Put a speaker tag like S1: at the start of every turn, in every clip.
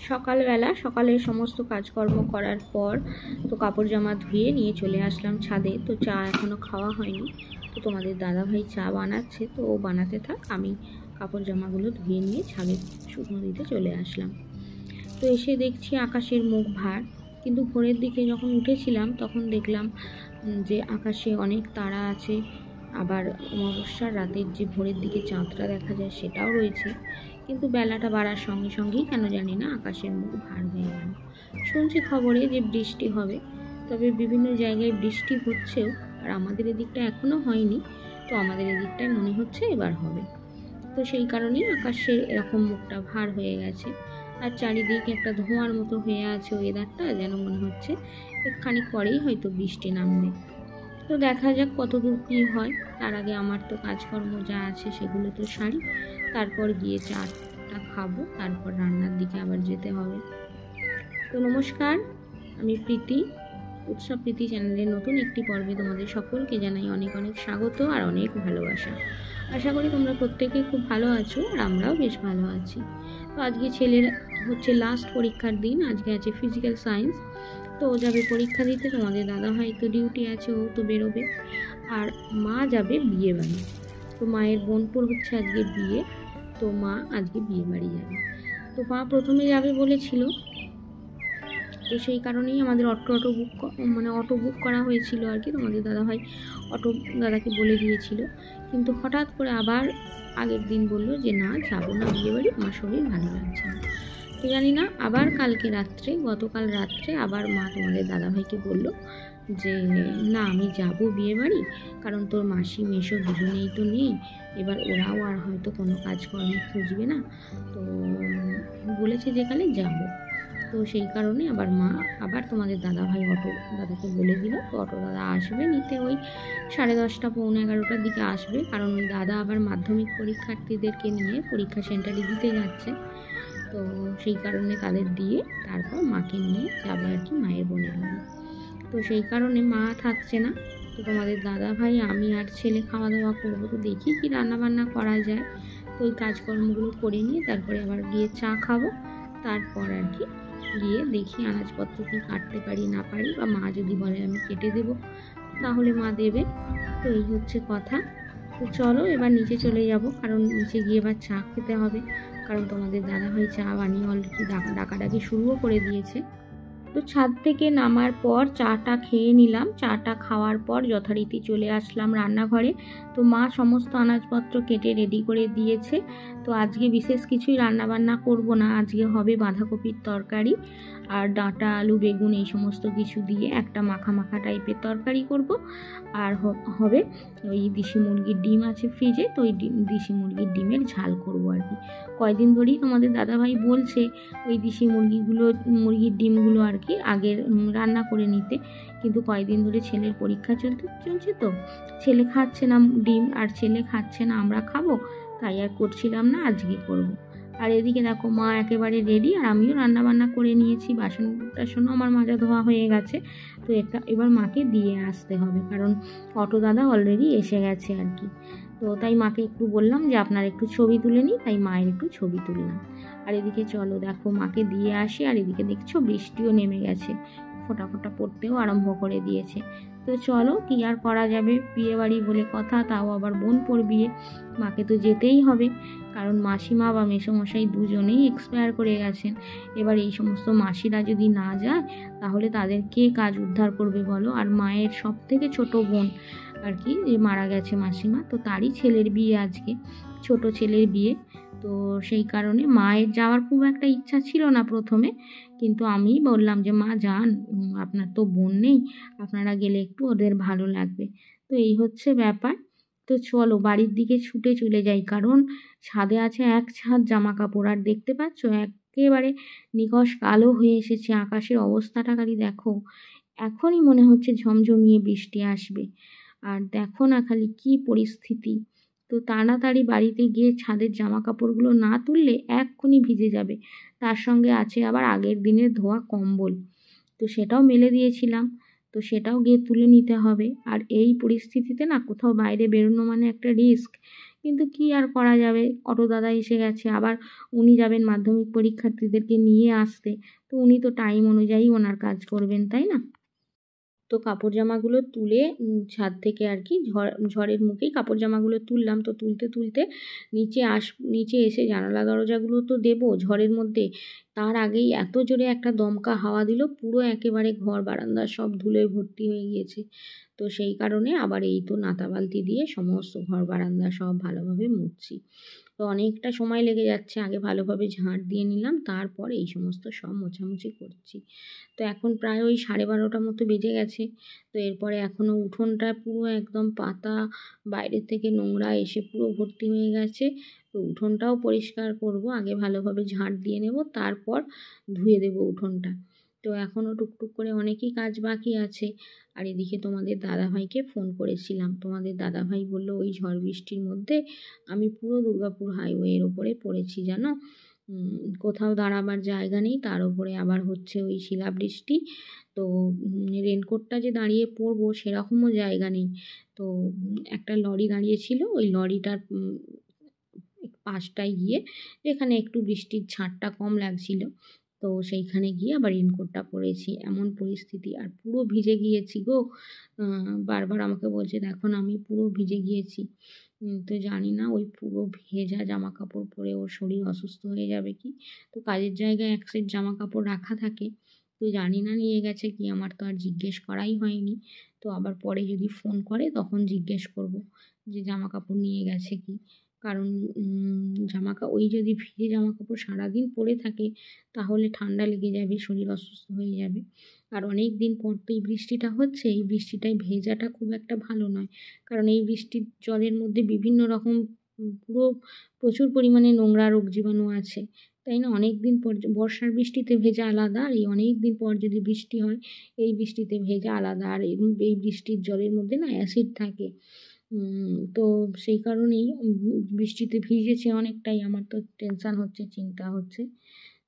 S1: সকালবেলা সকালের সমস্ত কাজকর্ম করার পর তো কাপড় জামা ধুয়ে নিয়ে চলে আসলাম ছাদে। তো চা এখনও খাওয়া হয়নি, তো তোমাদের দাদাভাই চা বানাচ্ছে, তো ও বানাতে থাক, আমি কাপড় জামাগুলো ধুয়ে নিয়ে ছাদে শুকনো দিতে চলে আসলাম। তো এসে দেখছি আকাশের মুখ ভার, কিন্তু ভোরের দিকে যখন উঠেছিলাম তখন দেখলাম যে আকাশে অনেক তারা আছে, আবার অমাবস্যার রাতের যে ভোরের দিকে চাঁদটা দেখা যায় সেটাও রয়েছে। কিন্তু বেলাটা বাড়ার সঙ্গে সঙ্গেই কেন জানি না আকাশের মুখ ভার হয়ে গেল। শুনছি খবরে যে বৃষ্টি হবে, তবে বিভিন্ন জায়গায় বৃষ্টি হচ্ছেও, আর আমাদের এদিকটা এখনও হয়নি। তো আমাদের এদিকটায় মনে হচ্ছে এবার হবে। তো সেই কারণেই আকাশের এরকম মুখটা ভার হয়ে গেছে, আর চারিদিকে একটা ধোঁয়ার মতো হয়ে আছে ওয়েদারটা, যেন মনে হচ্ছে খানিক পরেই হয়তো বৃষ্টি নামবে। তো দেখা যাক কতদূর কী হয়। তার আগে আমার তো কাজকর্ম যা আছে সেগুলো তো সারি, তারপর গিয়ে চাটা খাবো, তারপর রান্নার দিকে আবার যেতে হবে। তো নমস্কার, আমি প্রীতি, উৎসব প্রীতি চ্যানেলের নতুন একটি পর্বে তোমাদের সকলকে জানাই অনেক অনেক স্বাগত আর অনেক ভালোবাসা। আশা করি তোমরা প্রত্যেকে খুব ভালো আছো, আর আমরাও বেশ ভালো আছি। তো আজকে ছেলের হচ্ছে লাস্ট পরীক্ষার দিন, আজকে আছে ফিজিক্যাল সায়েন্স। তো ও যাবে পরীক্ষা দিতে, তোমাদের দাদাভাই তো ডিউটি আছে, ও তো বেরোবে, আর মা যাবে বিয়ে বাড়ি। তো মায়ের বোনপুর হচ্ছে আজকে বিয়ে, তো মা আজকে বিয়ে বাড়ি যাবে। তো মা প্রথমে যাবে বলেছিল, তো সেই কারণেই আমাদের অটো বুক করা হয়েছিল আর কি। তোমাদের দাদাভাই অটো দাদাকে বলে দিয়েছিল, কিন্তু হঠাৎ করে আবার আগের দিন বললো যে না, যাবো না বিয়ে বাড়ি, আমার শরীর ভালো লাগছে না। তো জানি না, আবার গতকাল রাত্রে আবার মা তোমাদের দাদাভাইকে বলল যে না, আমি যাব বিয়ে বাড়ি, কারণ তোর মাসি মেশো দুজনেই তো নেই, এবার ওরাও আর হয়তো কোনো কাজকর্মে খুঁজবে না, তো বলেছে যেখানে যাব। তো সেই কারণে আবার তোমাদের দাদাভাই অটো দাদাকে বলে দিল। তো অটো দাদা আসবে নিতে, ওই 10:30 পৌনে 11টার দিকে আসবে, কারণ ওই দাদা আবার মাধ্যমিক পরীক্ষার্থীদেরকে নিয়ে পরীক্ষা সেন্টারে দিতে যাচ্ছে। তো সেই কারণে তাদের দিয়ে তারপর মাকে নিয়ে যাবে আর কি মায়ের বোনের বাড়ি। তো সেই কারণে মা থাকছে না। তো তোমাদের দাদাভাই, আমি আর ছেলে খাওয়া দাওয়া করবো। তো দেখি কি রান্নাবান্না করা যায়। তো ওই কাজকর্মগুলো করে নিয়ে তারপরে আবার গিয়ে চা খাবো, তারপর আর কি গিয়ে দেখি আনাজপত্র কি কাটতে পারি না পারি, বা মা যদি বলে আমি কেটে দেবো তাহলে মা দেবে। তো এই হচ্ছে কথা। তো চলো এবার নিচে চলে যাব, কারণ নিচে গিয়ে এবার চা খেতে হবে, কারণ তোমাদের দাদাভাই চা বানিয়ে অলরেডি ডাকাডাকি শুরুও করে দিয়েছে। তো ছাদ থেকে নামার পর চাটা খেয়ে নিলাম, চাটা খাওয়ার পর যথারীতি চলে আসলাম রান্নাঘরে। তো মা সমস্ত আনাজপত্র কেটে রেডি করে দিয়েছে। তো আজকে বিশেষ কিছুই রান্নাবান্না করব না, আজকে হবে বাঁধাকপির তরকারি আর ডাঁটা আলু বেগুন এই সমস্ত কিছু দিয়ে একটা মাখা মাখা টাইপের তরকারি করব। আর হবে ওই দেশি মুরগির ডিম আছে ফ্রিজে, তো ওই দেশি মুরগির ডিমের ঝাল করব আর কি। কয়দিন ধরেই তোমাদের দাদাভাই বলছে ওই দেশি মুরগির ডিমগুলো আর কি আগের রান্না করে নিতে, কিন্তু কয়েকদিন ধরে ছেলের পরীক্ষা চলছে, তো ছেলে খাচ্ছে না ডিম, আর ছেলে খাচ্ছে না, আমরা খাবো, তাই আর করছিলাম না, আজকে করব। আর এদিকে দেখো মা একেবারে রেডি, আর আমিও রান্না বান্না করে নিয়েছি, বাসন টাসনও আমার মাজা ধোয়া হয়ে গেছে। তো এবার মাকে দিয়ে আসতে হবে, কারণ অটো দাদা অলরেডি এসে গেছে আর কি। তো তাই মাকে একটু বললাম যে আপনার একটু ছবি তুলে নিই, তাই মায়ের একটু ছবি তুললাম। আর এদিকে চলো দেখো মাকে দিয়ে আসি, আর এদিকে দেখছো বৃষ্টিও নেমে গেছে, ফোঁটা ফোঁটা পড়তেও আরম্ভ করে দিয়েছে। তো চলো, কি আর করা যাবে, বিয়ে বাড়ি বলে কথা, তাও আবার বোনপোর বিয়ে, মাকে তো যেতেই হবে, কারণ মাসিমা বা মেসোমশাই দুজনেই এক্সপায়ার করে গেছেন। এবার এই সমস্ত মাসিরা যদি না যায় তাহলে তাদের কে কাজ উদ্ধার করবে বলো। আর মায়ের সব থেকে ছোট বোন আর কি যে মারা গেছে মাসিমা, তো তারই ছেলের বিয়ে আজকে, ছোট ছেলের বিয়ে। তো সেই কারণে মায়ের যাওয়ার খুব একটা ইচ্ছা ছিল না প্রথমে, কিন্তু আমি বললাম যে মা যান, আপনার তো বোন নেই, আপনারা গেলে একটু ওদের ভালো লাগবে। তো এই হচ্ছে ব্যাপার। তো চলো বাড়ির দিকে ছুটে চলে যাই, কারণ ছাদে আছে এক ছাদ জামা কাপড়, আর দেখতে পাচ্ছ একেবারে নিকষ কালো হয়ে এসেছে, আকাশের অবস্থাটা খালি দেখো, এখনই মনে হচ্ছে ঝমঝমিয়ে বৃষ্টি আসবে। আর দেখো না খালি কি পরিস্থিতি। তো তাড়াতাড়ি বাড়িতে গিয়ে ছাদের জামা কাপড়গুলো না তুললে এক্ষুনি ভিজে যাবে, তার সঙ্গে আছে আবার আগের দিনের ধোয়া কম্বল, তো সেটাও মেলে দিয়েছিলাম, তো সেটাও গিয়ে তুলে নিতে হবে। আর এই পরিস্থিতিতে না কোথাও বাইরে বেরোনো মানে একটা রিস্ক, কিন্তু কি আর করা যাবে, অটো দাদা এসে গেছে, আবার উনি যাবেন মাধ্যমিক পরীক্ষার্থীদেরকে নিয়ে আসতে, তো উনি তো টাইম অনুযায়ী ওনার কাজ করবেন, তাই না? তো কাপড় জামাগুলো তুলে ছাদ থেকে আর কি ঝড়ের মুখেই কাপড় জামাগুলো তুললাম। তো তুলতে তুলতে নিচে এসে জানালা দরজাগুলো তো দেবো ঝড়ের মধ্যে, তার আগেই এত জোরে একটা দমকা হাওয়া দিল, পুরো একেবারে ঘর বারান্দা সব ধুলোয় ভর্তি হয়ে গিয়েছে। তো সেই কারণে আবার এই তো নাতা বালতি দিয়ে সমস্ত ঘর বারান্দা সব ভালোভাবে মুছছি। তো অনেকটা সময় লেগে যাচ্ছে, আগে ভালোভাবে ঝাঁট দিয়ে নিলাম, তারপর এই সমস্ত সব মোছামুছি করছি। তো এখন প্রায় ওই 12:30 মতো বেজে গেছে। তো এরপরে এখনও উঠোনটা পুরো একদম পাতা, বাইরের থেকে নোংরা এসে পুরো ভর্তি হয়ে গেছে। তো উঠোনটাও পরিষ্কার করব, আগে ভালোভাবে ঝাঁট দিয়ে নেব, তারপর ধুয়ে দেব উঠোনটা। তো এখনও টুকটুক করে অনেকই কাজ বাকি আছে। আর এদিকে তোমাদের দাদাভাইকে ফোন করেছিলাম, তোমাদের দাদাভাই বলল ওই ঝড় বৃষ্টির মধ্যে আমি পুরো দুর্গাপুর হাইওয়ের ওপরে পড়েছি জানো, কোথাও দাঁড়াবার জায়গা নেই, তার উপরে আবার হচ্ছে ওই শিলাবৃষ্টি। তো রেনকোটটা যে দাঁড়িয়ে পরবো সেরকমও জায়গা নেই। তো একটা লরি দাঁড়িয়েছিল, ওই লরিটার পাশটায় গিয়ে যেখানে একটু বৃষ্টির ছাঁটটা কম লাগছিল, তো সেইখানে গিয়ে আবার রেনকোটটা পরেছি, এমন পরিস্থিতি। আর পুরো ভিজে গিয়েছি গো, বারবার আমাকে বলছে দেখো না আমি পুরো ভিজে গিয়েছি। তো জানি না ওই পুরো ভেজা জামা কাপড় পরে ওর শরীর অসুস্থ হয়ে যাবে কি। তো কাজের জায়গায় এক সেট জামা কাপড় রাখা থাকে, তো জানি না নিয়ে গেছে কি, আমার তো আর জিজ্ঞেস করাই হয়নি। তো আবার পরে যদি ফোন করে তখন জিজ্ঞেস করব যে জামা কাপড় নিয়ে গেছে কি। কারণ ওই যদি ভিজে জামা কাপড় সারাদিন পরে থাকে তাহলে ঠান্ডা লেগে যাবে, শরীর অসুস্থ হয়ে যাবে। আর অনেক দিন পর তো এই বৃষ্টিটা হচ্ছে, এই বৃষ্টিটায় ভেজাটা খুব একটা ভালো নয়, কারণ এই বৃষ্টির জলের মধ্যে বিভিন্ন রকম পুরো প্রচুর পরিমাণে নোংরা রোগ জীবাণু আছে, তাই না? অনেক দিন পর বর্ষার বৃষ্টিতে ভেজা আলাদা, আর এই অনেক দিন পর যদি বৃষ্টি হয় এই বৃষ্টিতে ভেজা আলাদা। আর এই বৃষ্টির জলের মধ্যে না অ্যাসিড থাকে। তো সেই কারণেই বৃষ্টিতে ভিজেছি অনেকটাই, আমার তো টেনশান হচ্ছে, চিন্তা হচ্ছে।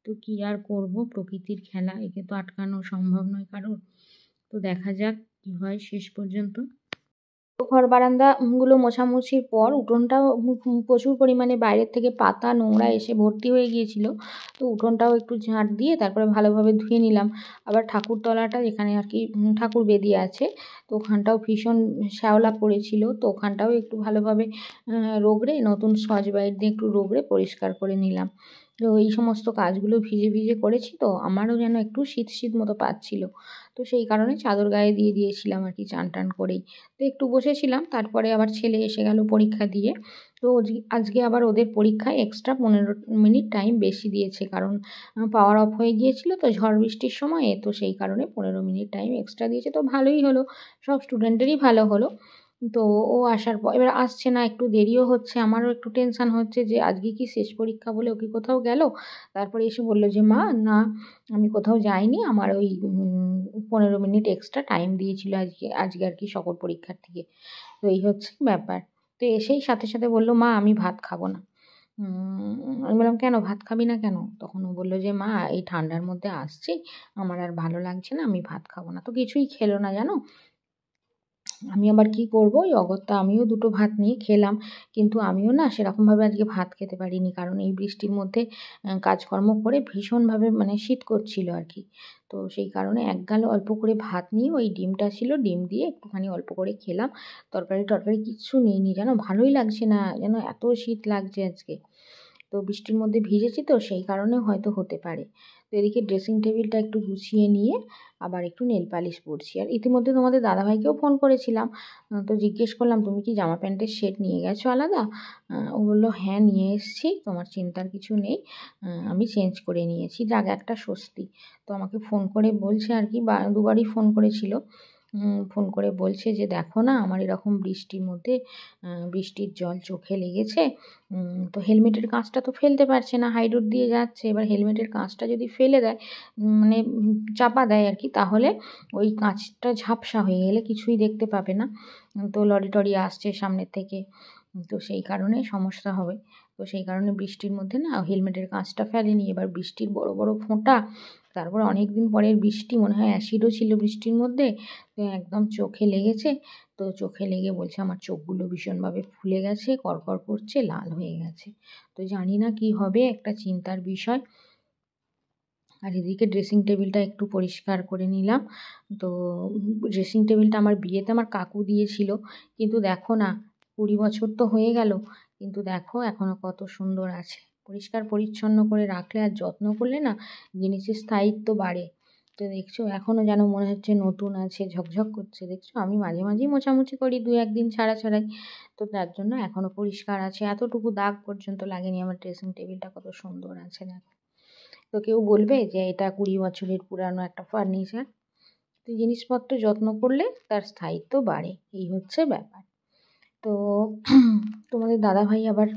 S1: তো কী আর করব, প্রকৃতির খেলা, একে তো আটকানো সম্ভব নয় কারোর। তো দেখা যাক কী হয় শেষ পর্যন্ত। ঘর বারান্দাগুলো মোছামুছির পর উঠোনটাও প্রচুর পরিমাণে বাইরের থেকে পাতা নোংরা এসে ভর্তি হয়ে গিয়েছিল। তো উঠোনটাও একটু ঝাঁট দিয়ে তারপরে ভালোভাবে ধুয়ে নিলাম। আবার ঠাকুরতলাটা যেখানে আর কি ঠাকুর বেদি আছে, তো ওখানটাও ভীষণ শ্যাওলা পড়েছিল, তো ওখানটাও একটু ভালোভাবে রগড়ে নতুন স্কচ ব্রাইট দিয়ে একটু রগড়ে পরিষ্কার করে নিলাম। তো এই সমস্ত কাজগুলো ভিজে ভিজে করেছি, তো আমারও যেন একটু শীত শীত মতো পাচ্ছিল। তো সেই কারণে চাদর গায়ে দিয়ে দিয়েছিলাম আর কি চান টান করেই। তো একটু বসেছিলাম, তারপরে আবার ছেলে এসে গেল পরীক্ষা দিয়ে। তো আজকে আবার ওদের পরীক্ষায় এক্সট্রা 15 মিনিট টাইম বেশি দিয়েছে, কারণ পাওয়ার অফ হয়ে গিয়েছিল তো ঝড় বৃষ্টির সময়ে, তো সেই কারণে 15 মিনিট টাইম এক্সট্রা দিয়েছে। তো ভালোই হলো, সব স্টুডেন্টেরই ভালো হলো। তো ও আসার পর এবার আসছে না, একটু দেরিও হচ্ছে, আমারও একটু টেনশান হচ্ছে যে আজকে কি শেষ পরীক্ষা বলে ও কি কোথাও গেল। তারপরে এসে বলল যে মা না আমি কোথাও যাইনি, আমার ওই 15 মিনিট এক্সট্রা টাইম দিয়েছিল আজকে আর কি সকল পরীক্ষার্থীকে। তো এই হচ্ছে ব্যাপার। তো এসেই সাথে সাথে বলল মা আমি ভাত খাবো না। আমি বললাম কেন, ভাত খাবি না কেন? তখন ও বললো যে মা এই ঠান্ডার মধ্যে আসছি, আমার আর ভালো লাগছে না, আমি ভাত খাবো না। তো কিছুই খেলো না জানো। আমি আবার কি করব, ওই অগত্যা আমিও দুটো ভাত নিয়ে খেলাম, কিন্তু আমিও না সেরকমভাবে আজকে ভাত খেতে পারিনি, কারণ এই বৃষ্টির মধ্যে কাজকর্ম করে ভীষণভাবে মানে শীত করছিল আর কি। তো সেই কারণে এক গাল অল্প করে ভাত নিয়ে ওই ডিমটা ছিল, ডিম দিয়ে একটুখানি অল্প করে খেলাম। তরকারি কিচ্ছু নিইনি জানো, ভালোই লাগছে না, যেন এত শীত লাগছে আজকে। তো বৃষ্টির মধ্যে ভিজেছি তো সেই কারণে হয়তো হতে পারে। তো এদিকে ড্রেসিং টেবিলটা একটু গুছিয়ে নিয়ে আবার একটু নেল পালিশ পরছি। আর ইতিমধ্যে তোমাদের দাদাভাইকেও ফোন করেছিলাম, তো জিজ্ঞেস করলাম তুমি কি জামা প্যান্টের সেট নিয়ে গেছো আলাদা? ও বললো হ্যাঁ নিয়ে এসেছি, তোমার চিন্তার কিছু নেই, আমি চেঞ্জ করে নিয়েছি, যাক একটা স্বস্তি। তো আমাকে ফোন করে বলছে আর কি, দুবারই ফোন করেছিল, ফোন করে বলছে যে দেখো না আমার এরকম বৃষ্টির মধ্যে বৃষ্টির জল চোখে লেগেছে, তো হেলমেটের কাঁচটা তো ফেলতে পারছে না, হাই রোড দিয়ে যাচ্ছে, এবার হেলমেটের কাঁচটা যদি ফেলে দেয় মানে চাপা দেয় আর কি, তাহলে ওই কাঁচটা ঝাপসা হয়ে গেলে কিছুই দেখতে পাবে না। তো লরি টরি আসছে সামনের থেকে, তো সেই কারণে সমস্যা হবে। তো সেই কারণে বৃষ্টির মধ্যে না হেলমেটের কাঁচটা ফেলেনি। এবার বৃষ্টির বড় বড় ফোঁটা, তারপরে অনেক দিন পরের বৃষ্টি, মনে হয় অ্যাসিডও ছিল বৃষ্টির মধ্যে, তো একদম চোখে লেগেছে। তো চোখে লেগে বলছে আমার চোখগুলো ভীষণভাবে ফুলে গেছে, কড়কড় করছে, লাল হয়ে গেছে। তো জানি না কি হবে, একটা চিন্তার বিষয়। আর এদিকে ড্রেসিং টেবিলটা একটু পরিষ্কার করে নিলাম। তো ড্রেসিং টেবিলটা আমার বিয়েতে আমার কাকু দিয়েছিল, কিন্তু দেখো না 20 বছর তো হয়ে গেল, কিন্তু দেখো এখনও কত সুন্দর আছে। পরিষ্কার পরিচ্ছন্ন করে রাখলে আর যত্ন করলে না জিনিসের স্থায়িত্ব বাড়ে। তো দেখছো এখনও যেন মনে হচ্ছে নতুন আছে, ঝকঝক করছে। দেখছো আমি মাঝে মাঝেই মোছামুছি করি, 2-1 দিন ছাড়া ছাড়াই, তো তার জন্য এখনও পরিষ্কার আছে, এতটুকু দাগ পর্যন্ত লাগেনি। আমার ড্রেসিং টেবিলটা কত সুন্দর আছে দেখো। তো কেউ বলবে যে এটা 20 বছরের পুরানো একটা ফার্নিচার। তো জিনিসপত্র যত্ন করলে তার স্থায়িত্ব বাড়ে, এই হচ্ছে ব্যাপার। তো তোমাদের দাদাভাই আবার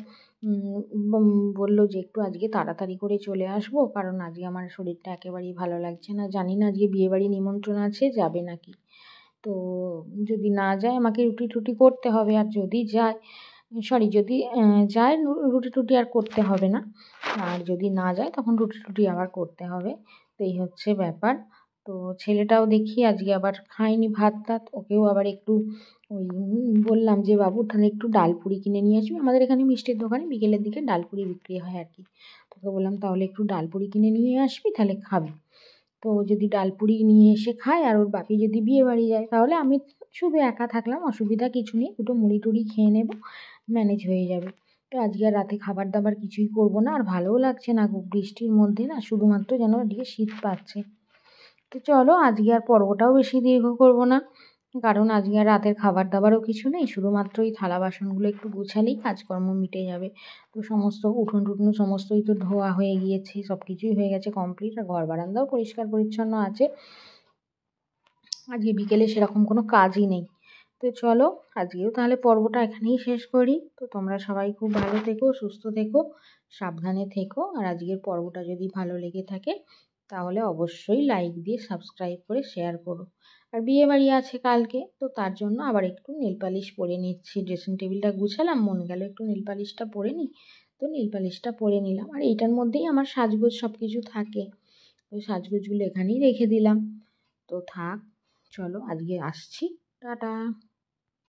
S1: বললো যে একটু আজকে তাড়াতাড়ি করে চলে আসবো, কারণ আজকে আমার শরীরটা একেবারেই ভালো লাগছে না। জানি না আজকে বিয়েবাড়ি নিমন্ত্রণ আছে, যাবে নাকি। তো যদি না যায় আমাকে রুটি টুটি করতে হবে, আর যদি যায় যদি যায় রুটি টুটি আর করতে হবে না, আর যদি না যায় তখন রুটি টুটি আবার করতে হবে। তো এই হচ্ছে ব্যাপার। তো ছেলেটাও দেখি আজকে আবার খায়নি ভাত টাত, ওকেও আবার একটু ওই বললাম যে বাবু তাহলে একটু ডালপুরি কিনে নিয়ে আসবি, আমাদের এখানে মিষ্টির দোকানে বিকেলের দিকে ডালপুরি বিক্রি হয় আর কি। তোকে বললাম তাহলে একটু ডালপুরি কিনে নিয়ে আসবি, তাহলে খাবি। তো যদি ডালপুরি নিয়ে এসে খায়, আর ওর বাপি যদি বিয়ে বাড়ি যায়, তাহলে আমি শুধু একা থাকলাম, অসুবিধা কিছু নেই, দুটো মুড়ি টুড়ি খেয়ে নেব, ম্যানেজ হয়ে যাবে। তো আজকে আর রাতে খাবার দাবার কিছুই করব না, আর ভালোও লাগছে না গো বৃষ্টির মধ্যে না, শুধুমাত্র যেন এদিকে শীত পাচ্ছে। তো চলো আজকে আর পর্বটাও বেশি দীর্ঘ করব না, কারণ আজকে আর রাতের খাবার দাবারও কিছু নেই, শুধুমাত্র এই থালা বাসনগুলো একটু গুছালেই কাজকর্ম মিটে যাবে। তো সমস্ত উঠোন টুটুন সমস্তই তো ধোয়া হয়ে গিয়েছে, সব কিছুই হয়ে গেছে কমপ্লিট, আর ঘর বারান্দাও পরিষ্কার পরিচ্ছন্ন আছে। আজকে বিকেলে সেরকম কোনো কাজই নেই। তো চলো আজকেও তাহলে পর্বটা এখানেই শেষ করি। তো তোমরা সবাই খুব ভালো থেকো, সুস্থ থেকো, সাবধানে থেকো। আর আজকের পর্বটা যদি ভালো লেগে থাকে তাহলে অবশ্যই লাইক দিয়ে সাবস্ক্রাইব করে শেয়ার করো। আর বিয়েবাড়ি আছে কালকে, তো তার জন্য আবার একটু নেল পালিশ পরে নিচ্ছি। ড্রেসিং টেবিলটা গুছালাম, মনে গেল একটু নেল পালিশটা পরে নিই, তো নেল পালিশটা পরে নিলাম। আর এইটার মধ্যেই আমার সাজগোজ সব কিছু থাকে, ওই সাজগোজগুলো এখানেই রেখে দিলাম। তো থাক, চলো আজকে আসছি, টাটা।